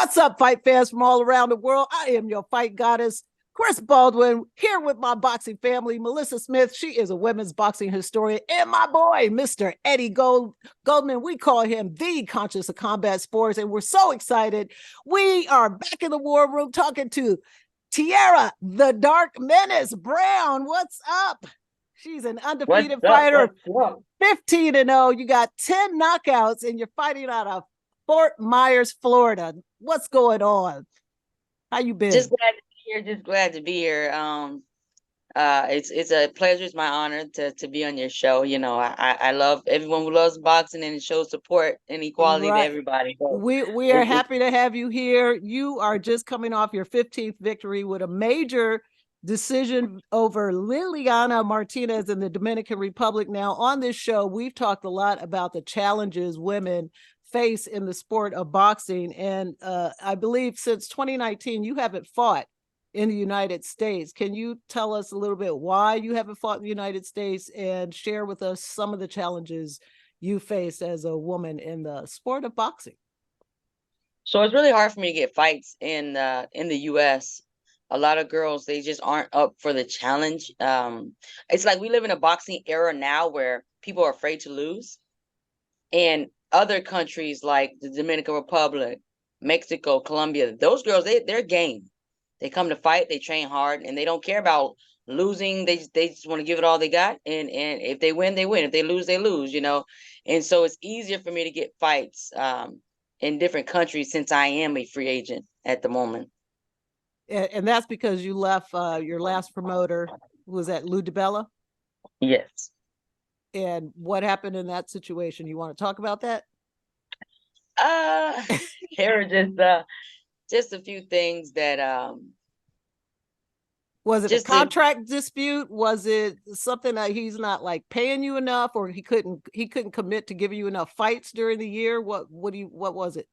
What's up, fight fans from all around the world? I am your fight goddess, Chris Baldwin, here with my boxing family, Melissa Smith. She is a women's boxing historian, and my boy, Mr. Eddie Goldman. We call him the Conscious of Combat Sports, and we're so excited. We are back in the war room talking to Tiara, the Dark Menace Brown. What's up? She's an undefeated fighter, 15-0. You got 10 knockouts, and you're fighting out of Fort Myers, Florida. What's going on? How you been? Just glad to be here. It's a pleasure. It's my honor to be on your show. You know, I love everyone who loves boxing and shows support and equality to everybody. So we are happy to have you here. You are just coming off your 15th victory with a major decision over Liliana Martinez in the Dominican Republic. Now, on this show, we've talked a lot about the challenges women face in the sport of boxing. And I believe since 2019, you haven't fought in the United States. Can you tell us a little bit why you haven't fought in the United States and share with us some of the challenges you face as a woman in the sport of boxing? So it's really hard for me to get fights in the US. A lot of girls, they just aren't up for the challenge. It's like we live in a boxing era now where people are afraid to lose. And other countries like the Dominican Republic, Mexico, Colombia, those girls, they're game. They come to fight, they train hard, and they don't care about losing. They just want to give it all they got. And if they win, they win. If they lose, they lose, you know. And so it's easier for me to get fights in different countries since I am a free agent at the moment. And that's because you left your last promoter, was that Lou DiBella? Yes. And what happened in that situation? You want to talk about that? There are just a few things that was it a contract dispute? Was it something that he's not like paying you enough, or he couldn't commit to giving you enough fights during the year? What was it?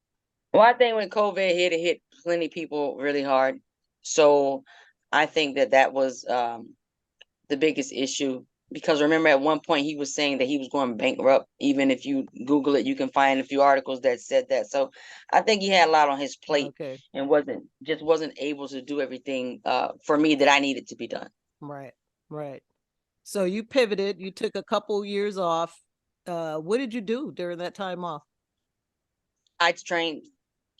Well, I think when COVID hit, it hit plenty of people really hard. So I think that was the biggest issue. Because remember, at one point he was saying that he was going bankrupt. Even if you Google it, you can find a few articles that said that. So I think he had a lot on his plate and wasn't able to do everything for me that I needed to be done. Right. So you pivoted. You took a couple years off. What did you do during that time off? I trained.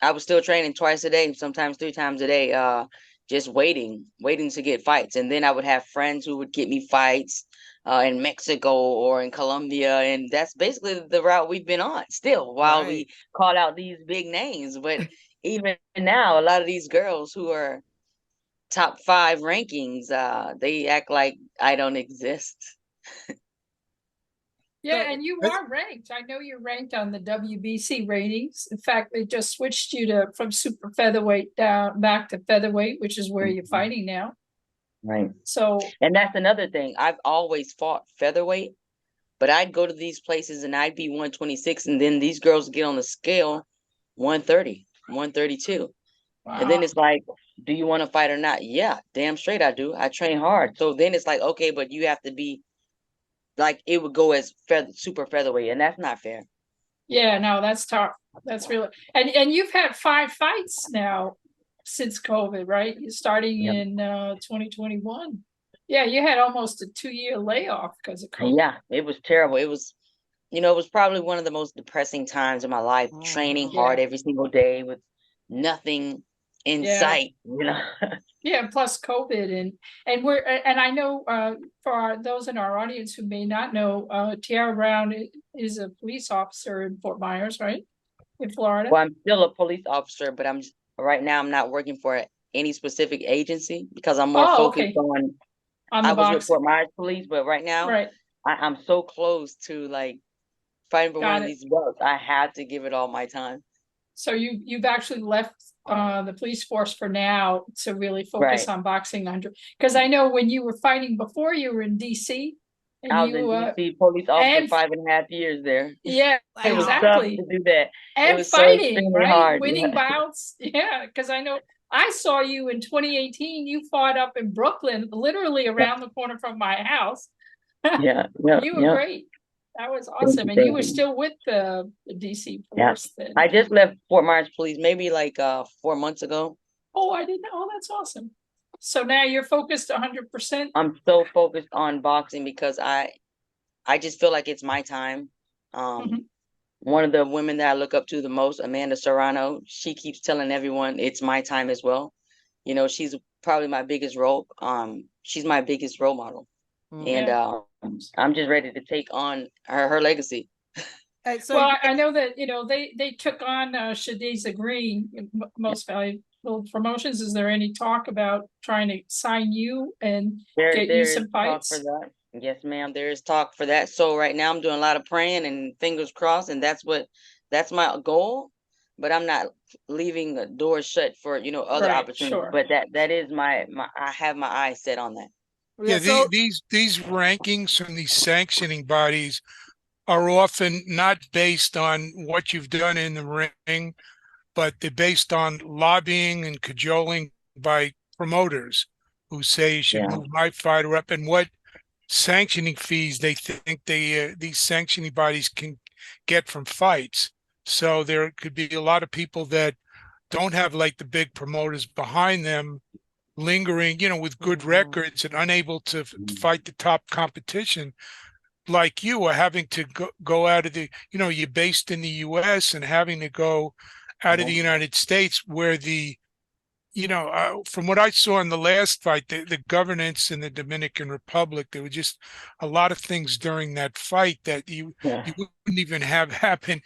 I was still training twice a day, sometimes 3 times a day. Just waiting to get fights, and then I would have friends who would get me fights. In Mexico or in Colombia, and that's basically the route we've been on still while we call out these big names. But even now, a lot of these girls who are top 5 rankings, they act like I don't exist. Yeah, and you are ranked. I know you're ranked on the WBC ratings. In fact, they just switched you from super featherweight back to featherweight, which is where you're fighting now. Right. So, and that's another thing. I've always fought featherweight, but I'd go to these places and I'd be 126, and then these girls get on the scale 130, 132. Wow. And then it's like, do you want to fight or not? Yeah, damn straight I do. I train hard. So then it's like, okay, but you have to be like, it would go as super featherweight, and that's not fair. Yeah, no, that's tough. That's really, and you've had 5 fights now since COVID, right? You're starting in 2021. Yeah, you had almost a 2-year layoff because of COVID. Yeah, it was terrible. It was, it was probably one of the most depressing times in my life, training hard every single day with nothing in sight, Yeah, plus COVID, and I know for those in our audience who may not know, Tiara Brown is a police officer in Fort Myers, right? In Florida. Well, I'm still a police officer, but right now I'm not working for any specific agency because I'm more focused on I was with Fort Myers Police, but right now I'm so close to like fighting for one of these belts. I have to give it all my time. So you've actually left the police force for now to really focus on boxing under, because I know when you were fighting before, you were in DC. And I was in DC police officer 5.5 years there. Yeah, it was tough to do that. And it was fighting, so right? Hard. Winning bouts. Yeah, because I know I saw you in 2018. You fought up in Brooklyn, literally around the corner from my house. Yeah, you were great. That was Thank awesome. you, And you thank were you. still with the DC Yeah. force then. I just left Fort Myers Police maybe like 4 months ago. Oh, I didn't know. Oh, that's awesome. So now you're focused 100%. I'm so focused on boxing because I just feel like it's my time. Mhm. One of the women that I look up to the most, Amanda Serrano, she keeps telling everyone it's my time as well. You know, she's probably my biggest she's my biggest role model. And Yeah. I'm just ready to take on her legacy. Hey, so Well, I know that, they took on Shadiza Green, most valuable promotions. Is there any talk about trying to sign you and get you There is some talk for fights? that. Yes, ma'am. There is talk for that. So right now I'm doing a lot of praying and fingers crossed, and that's my goal. But I'm not leaving the door shut for other Right, opportunities. sure. But that is my I have my eyes set on that. yeah, Yeah, so these rankings from these sanctioning bodies are often not based on what you've done in the ring, but they're based on lobbying and cajoling by promoters who say you should Yeah. move my fighter up, and what sanctioning fees they think these sanctioning bodies can get from fights. So there could be a lot of people that don't have like the big promoters behind them lingering, with good records and unable to fight the top competition like you are having to go out of you're based in the US and having to go out of the United States where from what I saw in the last fight, the governance in the Dominican Republic, there were just a lot of things during that fight that you wouldn't even have happen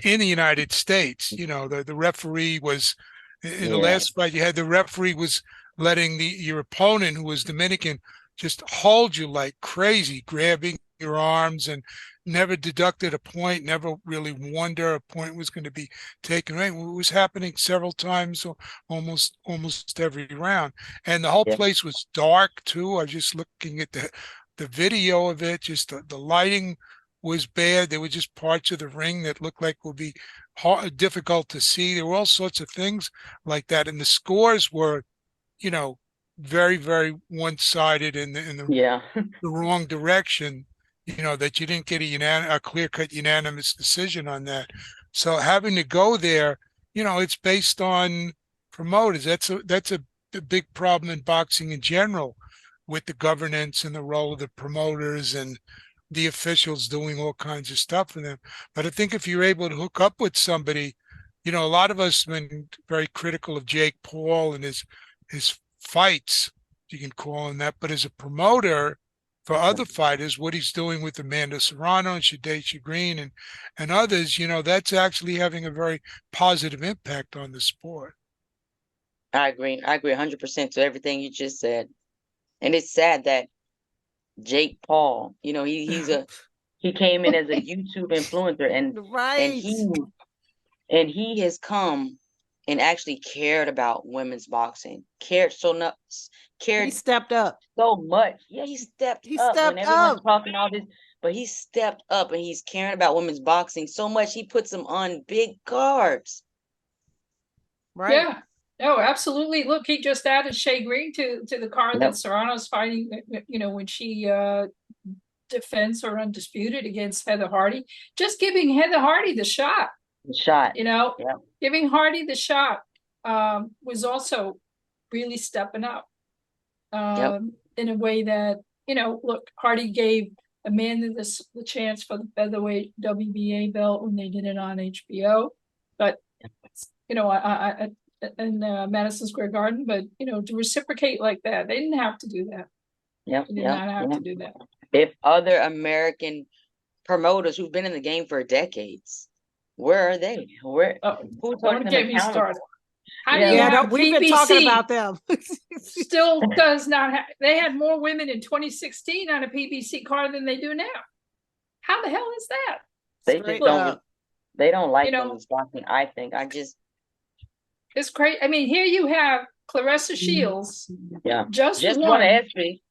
in the United States. The referee was in the last fight you had, the referee was letting your opponent, who was Dominican, just hold you like crazy, grabbing your arms, and never deducted a point, never really wonder a point was going to be taken away. It was happening several times, almost every round. And the whole place was dark too. I was just looking at the video of it, just the lighting was bad. There were just parts of the ring that looked like would be difficult to see. There were all sorts of things like that. And the scores were, very, very one-sided in the wrong direction, that you didn't get a clear-cut unanimous decision on that. So having to go there, it's based on promoters. That's a big problem in boxing in general, with the governance and the role of the promoters and the officials doing all kinds of stuff for them. But I think if you're able to hook up with somebody, a lot of us have been very critical of Jake Paul and his fights, you can call him that. But as a promoter for other fighters, what he's doing with Amanda Serrano and Shadiza Green and others, that's actually having a very positive impact on the sport. I agree 100% to everything you just said. And it's sad that Jake Paul, he came in as a YouTube influencer and right. he has come and actually cared about women's boxing. Cared He stepped up. so much. Yeah, he stepped up when everyone's talking all this, but he stepped up and he's caring about women's boxing so much he puts them on big cards. Right. Yeah. No, absolutely. Look, he just added Shay Green to the card that Serrano's fighting, when she defends her undisputed against Heather Hardy. Just giving Heather Hardy the shot. Giving Hardy the shot was also really stepping up in a way that, look, Hardy gave Amanda the chance for the featherweight WBA belt when they did it on HBO. But, I in Madison Square Garden, but, to reciprocate like that, they didn't have to do that. They did not have to do that. If other American promoters who've been in the game for decades, where are they? Who's holding them accountable? How do you have we've been talking about them. Still does not have, they had more women in 2016 on a PBC card than they do now. How the hell is that? They just don't. They don't like women's boxing. I think. It's great. I mean, here you have Clarissa Shields. Just won ESPY.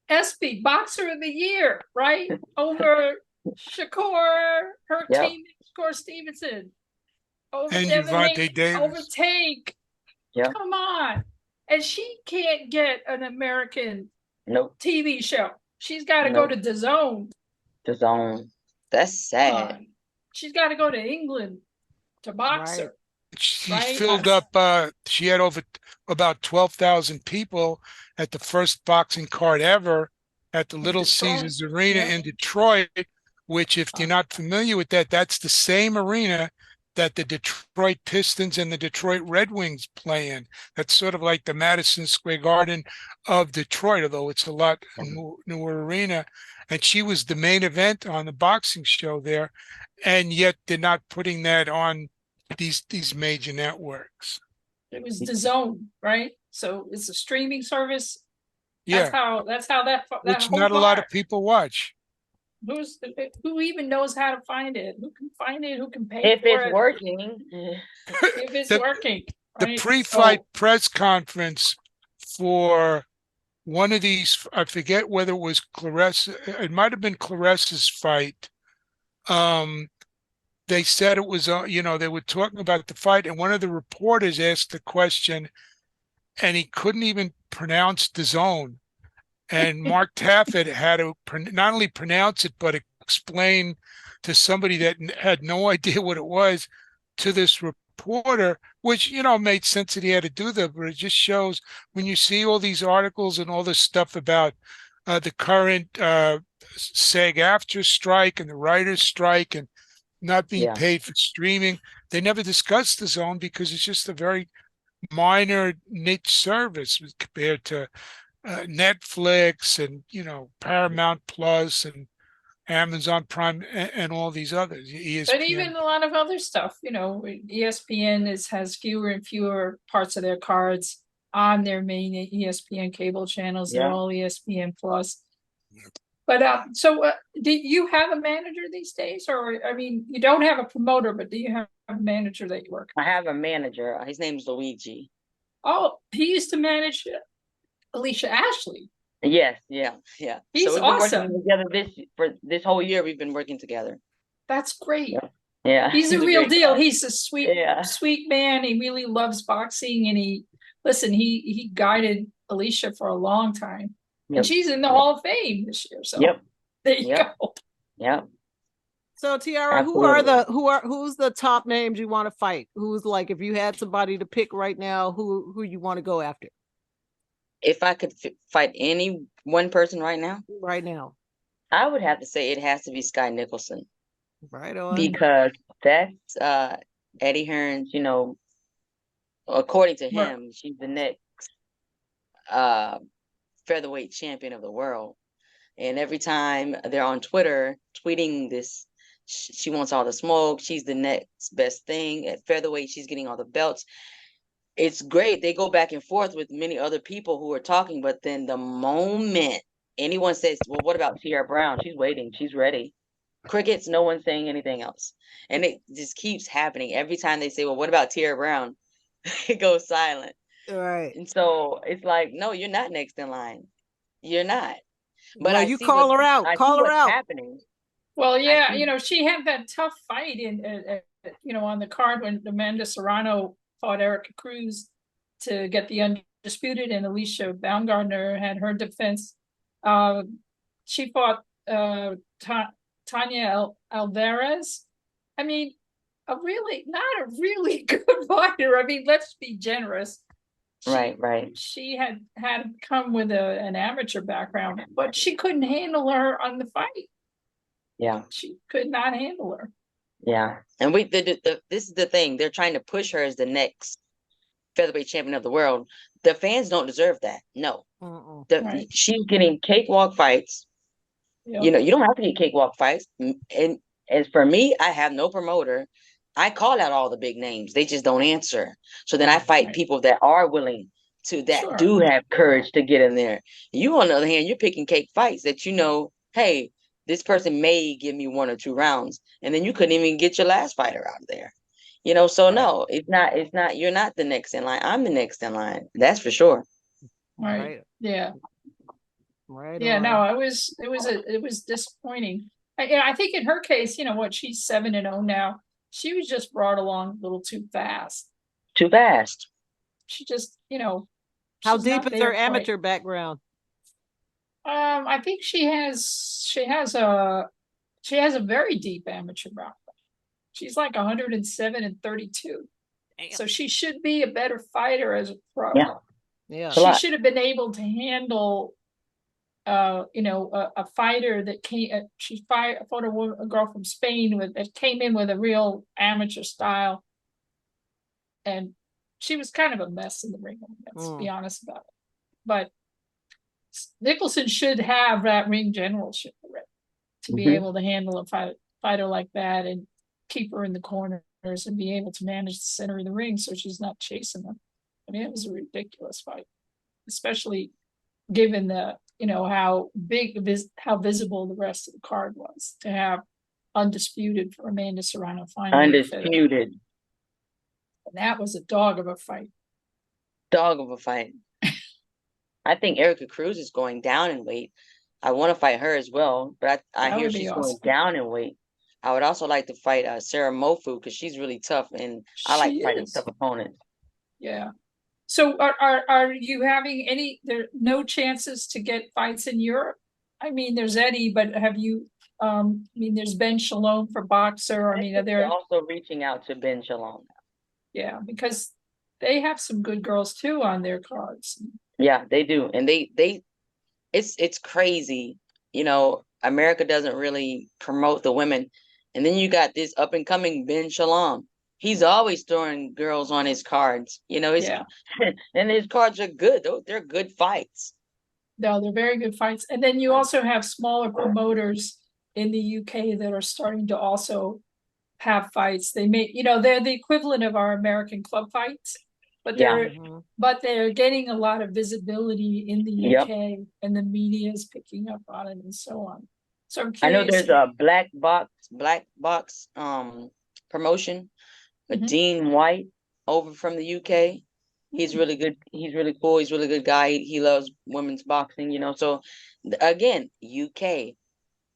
ESPY Boxer of the Year, right? Over Shakur, her team, Shakur Stevenson. Over and Devin Davis. Over Tank. Come on. And she can't get an American TV show. She's got to go to DAZN. DAZN. That's sad. She's got to go to England to box Right. her. She Right, filled that's- up, she had over about 12,000 people at the first boxing card ever at the Little Detroit. Caesars Arena Yeah. in Detroit, which, if you're not familiar with that, that's the same arena that the Detroit Pistons and the Detroit Red Wings play in. That's sort of like the Madison Square Garden of Detroit, although it's a lot newer arena. And she was the main event on the boxing show there, and yet they're not putting that on these major networks. It was DAZN, right? So it's a streaming service. Yeah, That's how that which whole not a lot of part. people watch. Who even knows how to find it? Who can find it? Who can pay If for it's it? working. If it's The- working, The right? pre-fight So, press conference for one of these, I forget whether it was Clarissa, it might have been Clarissa's fight. They said it was, they were talking about the fight, and one of the reporters asked the question, and he couldn't even pronounce the zone. And Mark Taffet had to not only pronounce it, but explain to somebody that had no idea what it was to this reporter, which, made sense that he had to do that. But it just shows when you see all these articles and all this stuff about the current SAG-AFTRA strike and the writers' strike and not being paid for streaming, they never discuss the zone because it's just a very minor niche service compared to Netflix and Paramount Plus and Amazon Prime and all these others. ESPN. but even a lot of other stuff, ESPN has fewer and fewer parts of their cards on their main ESPN cable channels. They're all ESPN Plus. But do you have a manager these days, or you don't have a promoter, but do you have a manager that you work? I have a manager. His name's Luigi. Oh, he used to manage Alicia Ashley. Yes, yeah. He's so we've been awesome. working together for this whole year. We've been working together. That's great. Yeah. He's a real great deal. guy. He's a sweet man. He really loves boxing, and he guided Alicia for a long time. And she's in the Hall of Fame this year. So there you go. Yep. So Tiara, Absolutely. who's the top names you want to fight? Who's, like, if you had somebody to pick right now, who you want to go after? If I could fight any one person right now, I would have to say it has to be Skye Nicholson. Right on. Because that's Eddie Hearn's, according to him, she's the next featherweight champion of the world. And every time they're on Twitter tweeting this, she wants all the smoke. She's the next best thing at featherweight. She's getting all the belts. It's great. They go back and forth with many other people who are talking, but then the moment anyone says, well, what about Tiara Brown? She's waiting. She's ready. Crickets, no one's saying anything else. And it just keeps happening. Every time they say, well, what about Tiara Brown? It goes silent. Right. And so it's like, no, you're not next in line. You're not. But well, you call her out. Call her out. Happening. Well, yeah, she had that tough fight on the card when Amanda Serrano fought Erica Cruz to get the undisputed, and Alicia Baumgardner had her defense. She fought Tanya Alvarez. Not a really good fighter. Let's be generous. Right. She had come with an amateur background, but she couldn't handle her on the fight. Yeah. She could not handle her. Yeah. And this is the thing. They're trying to push her as the next featherweight champion of the world. The fans don't deserve that. No. She's getting cakewalk fights. Yep. You don't have to get cakewalk fights. And as for me, I have no promoter. I call out all the big names. They just don't answer. So then I fight people that are willing to, do have courage to get in there. You, on the other hand, you're picking cake fights that hey, this person may give me 1 or 2 rounds, and then you couldn't even get your last fighter out of there. So no, it's not, you're not the next in line. I'm the next in line. That's for sure. Right. Yeah. Right. Yeah, no, it was disappointing. I think in her case, she's 7-0 now. She was just brought along a little too fast. Too fast. She just, how deep is her amateur background? I think she has She has a very deep amateur background. She's like 107-32. Damn. So she should be a better fighter as a pro. Yeah. Yeah. It's a She lot. should have been able to handle a fighter that came. She fought a girl from Spain that came in with a real amateur style, and she was kind of a mess in the ring. Let's be honest about it. But Nicholson should have that ring generalship already to be able to handle a fighter like that and keep her in the corners and be able to manage the center of the ring so she's not chasing them. I mean, it was a ridiculous fight, especially given the how visible the rest of the card was, to have undisputed for Amanda Serrano finally. Undisputed. And that was a dog of a fight. Dog of a fight. I think Erica Cruz is going down in weight. I want to fight her as well, but I That hear would be she's awesome. going down in weight. I would also like to fight Sarah Mofu because she's really tough, and I like She fighting is. tough opponents. Yeah. So are you having no chances to get fights in Europe? I mean, there's Eddie, but have you, I mean, there's Ben Shalom for boxer. I mean, are They're there, also reaching out to Ben Shalom. yeah, because they have some good girls too on their cards. Yeah, they do, and it's crazy. America doesn't really promote the women, and then you got this up and coming Ben Shalom. He's always throwing girls on his cards. Yeah. And his cards are good. They're good fights. No, they're very good fights. And then you also have smaller promoters in the UK that are starting to also have fights. They they're the equivalent of our American club fights, but they're getting a lot of visibility in the UK, and the media is picking up on it and so on. So I'm curious. I know there's a black box promotion with Dean White over from the UK. He's really good. He's really cool. He's a really good guy. He loves women's boxing, So again, UK,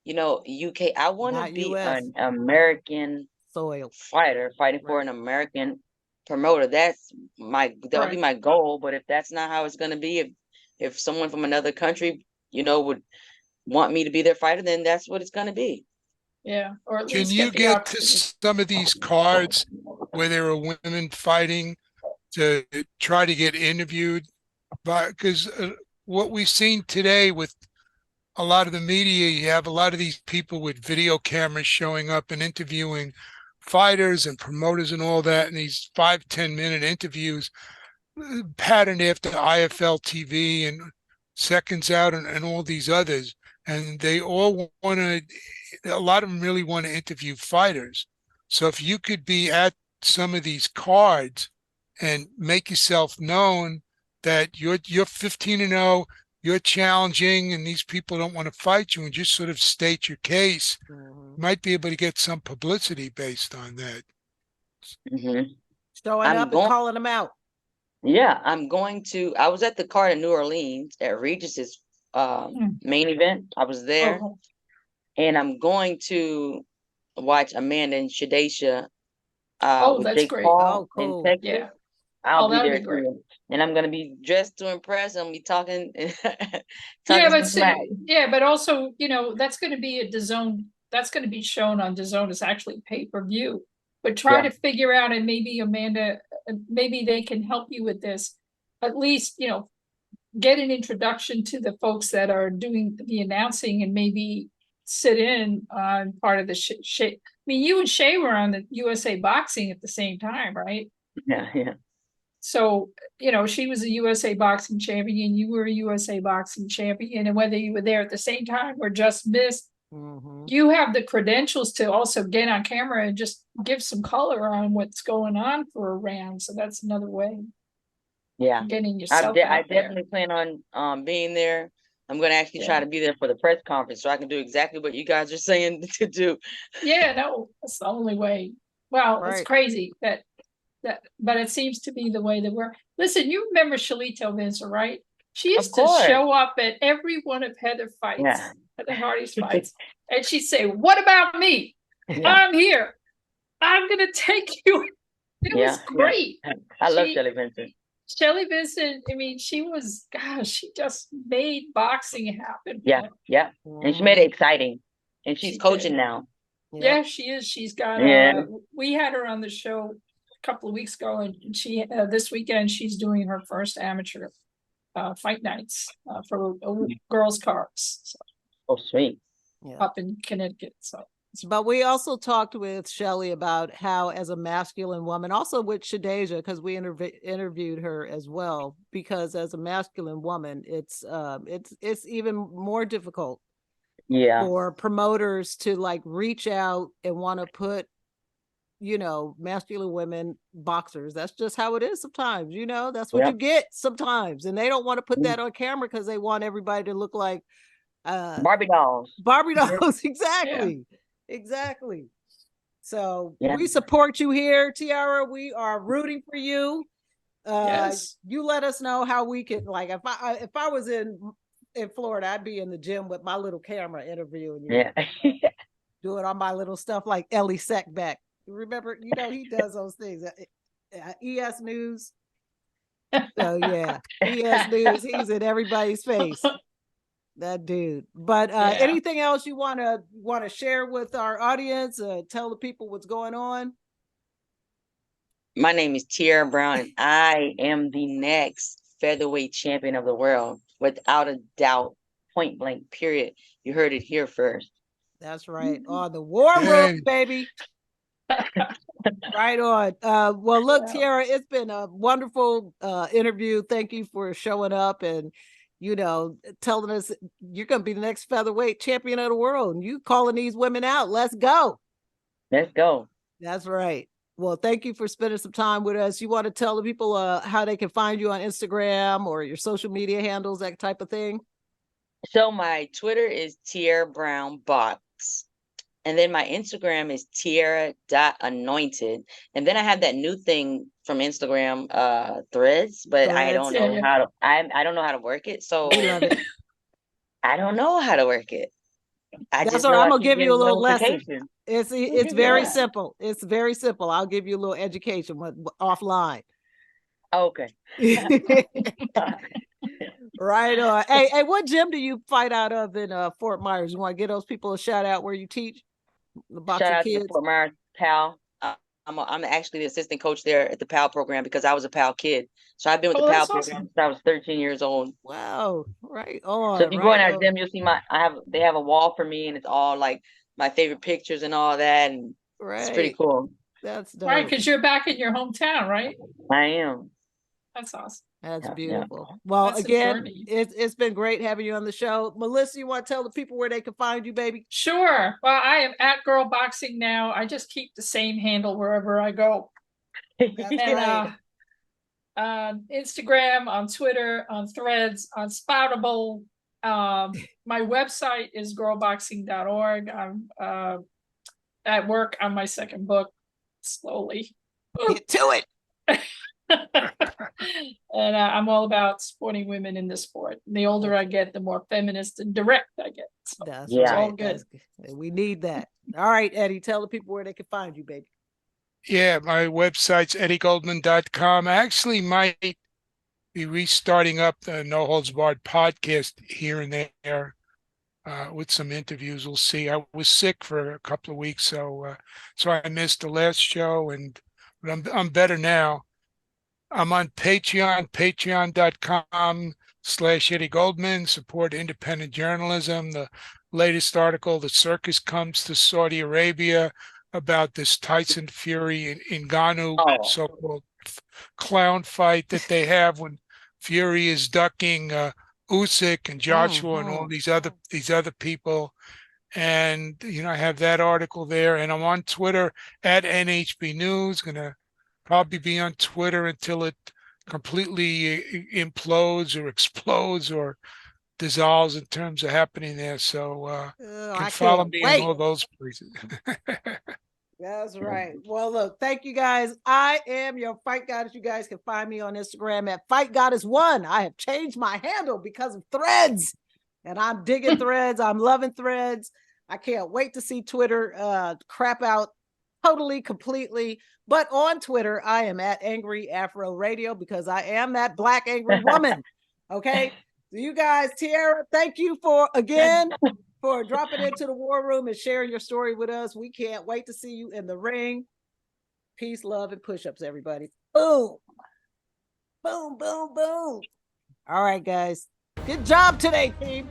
UK. I want to be an American soil fighter fighting for an American promoter. That'll be my goal. But if that's not how it's going to be, if someone from another country, would want me to be their fighter, then that's what it's going to be. Yeah. Or at Can least you get to some of these cards where there are women fighting to try to get interviewed? Because what we've seen today with a lot of the media, you have a lot of these people with video cameras showing up and interviewing fighters and promoters and all that, and these 5-10 minute interviews patterned after IFL TV and Seconds Out and all these others. And they all a lot of them really want to interview fighters. So if you could be at some of these cards and make yourself known that you're 15-0, you're challenging, and these people don't want to fight you, and just sort of state your case, you might be able to get some publicity based on that. Showing up and calling them out. Yeah, I was at the card in New Orleans at Regis's main event. I was there, and I'm going to watch Amanda and Shadesha with that's Jake great. Paul Cool. in Texas. Yeah. I'll be that'd there be great. too. And I'm gonna be dressed to impress. I'm gonna be talking but also, that's going to be at DAZN. That's going to be shown on DAZN. It's actually pay-per-view. But try to figure out, and maybe Amanda, maybe they can help you with this. At least, get an introduction to the folks that are doing the announcing, and maybe sit in on part of the Shay. I mean, you and Shay were on the USA Boxing at the same time, right? Yeah. So, she was a USA Boxing champion, you were a USA Boxing champion, and whether you were there at the same time or just missed, you have the credentials to also get on camera and just give some color on what's going on for a round. So that's another way. Yeah. Getting yourself I definitely plan on being there. I'm going to actually try to be there for the press conference so I can do exactly what you guys are saying to do. Yeah, no, that's the only way. Well, it's crazy that, but it seems to be the way that we're. Listen, you remember Shalito Vincer, right? She used to show up at every one of Heather fights, Heather Hardy's fights, and she'd say, "What about me? I'm here. I'm going to take you." It was great. I love Shelly Vincent. Shelly Vincent, I mean, she just made boxing happen. Yeah. And she made it exciting. and she's She coaching did. now. Yeah, she is. She's got Yeah. we had her on the show a couple of weeks ago, and she this weekend she's doing her first amateur fight nights for girls' cards. So, Oh, sweet. up in Connecticut. So But we also talked with Shelly about how, as a masculine woman, also with Shadeja, because we interviewed her as well. Because as a masculine woman, it's even more difficult for promoters to like reach out and want to put, masculine women boxers. That's just how it is sometimes. That's what you get sometimes, and they don't want to put that on camera because they want everybody to look like Barbie dolls. Exactly. Exactly. So we support you here, Tiara. We are rooting for you. You let us know how we can, like, if I was in Florida, I'd be in the gym with my little camera interviewing you. Doing all my little stuff like Ellie Seckbeck. Remember, he does those things. ES News. So yeah, ES News. He's in everybody's face. That dude. But anything else you want to share with our audience? Tell the people what's going on. My name is Tiara Brown, and I am the next featherweight champion of the world, without a doubt. Point blank. Period. You heard it here first. That's right. On the WAAR Room, baby. Right on. Well, look, Tiara, it's been a wonderful interview. Thank you for showing up and telling us you're going to be the next featherweight champion of the world, and you calling these women out. Let's go. Let's go. That's right. Well, thank you for spending some time with us. You want to tell the people how they can find you on Instagram or your social media handles, that type of thing? So my Twitter is Tiara Brown Box. And then my Instagram is tiara.anointed. And then I have that new thing from Instagram, threads, but I don't know how to I don't know how to work it. So I don't know how to work it. That's what I'm gonna give you a little lesson. It's very simple. It's very simple. I'll give you a little education offline. Okay. Right on. Hey, what gym do you fight out of in Fort Myers? You want to give those people a shout out where you teach the boxing shout out kids? to Fort Myers PAL. I'm actually the assistant coach there at the PAL program because I was a PAL kid. So I've been with the PAL program since I was 13 years old. Wow. Right on. So if you go in our gym, you'll see they have a wall for me, and it's all like my favorite pictures and all that. And it's pretty cool. That's dope. Right, because you're back in your hometown, right? I am. That's awesome. That's beautiful. Well, again, it's been great having you on the show. Melissa, you want to tell the people where they can find you, baby? Sure. Well, I am at Girl Boxing now. I just keep the same handle wherever I go. And, on Instagram, on Twitter, on Threads, on Spoutable. My website is girlboxing.org. I'm at work on my second book, slowly. Get to it. And I'm all about supporting women in the sport. And the older I get, the more feminist and direct I get. So that's all good. We need that. All right, Eddie, tell the people where they can find you, baby. Yeah, my website's eddiegoldman.com. I actually might be restarting up the No Holds Barred podcast here and there with some interviews. We'll see. I was sick for a couple of weeks, so I missed the last show, but I'm better now. I'm on Patreon, patreon.com/Eddie Goldman. Support independent journalism. The latest article, The Circus Comes to Saudi Arabia, about this Tyson Fury in Ngannou so-called clown fight that they have when Fury is ducking Usyk and Joshua and all these other people. And I have that article there, and I'm on Twitter at NHB News. Gonna probably be on Twitter until it completely implodes or explodes or dissolves in terms of happening there. So you can follow me in all those places. That's right. Well, look, thank you guys. I am your Fight Goddess. You guys can find me on Instagram at Fight Goddess 1. I have changed my handle because of Threads, and I'm digging Threads. I'm loving Threads. I can't wait to see Twitter crap out totally, completely. But on Twitter, I am at Angry Afro Radio because I am that Black angry woman. Okay. So you guys, Tiara, thank you for again. for dropping into the war room and sharing your story with us. We can't wait to see you in the ring. Peace, love, and push-ups, everybody. Boom. Boom, boom, boom. All right, guys. Good job today, team.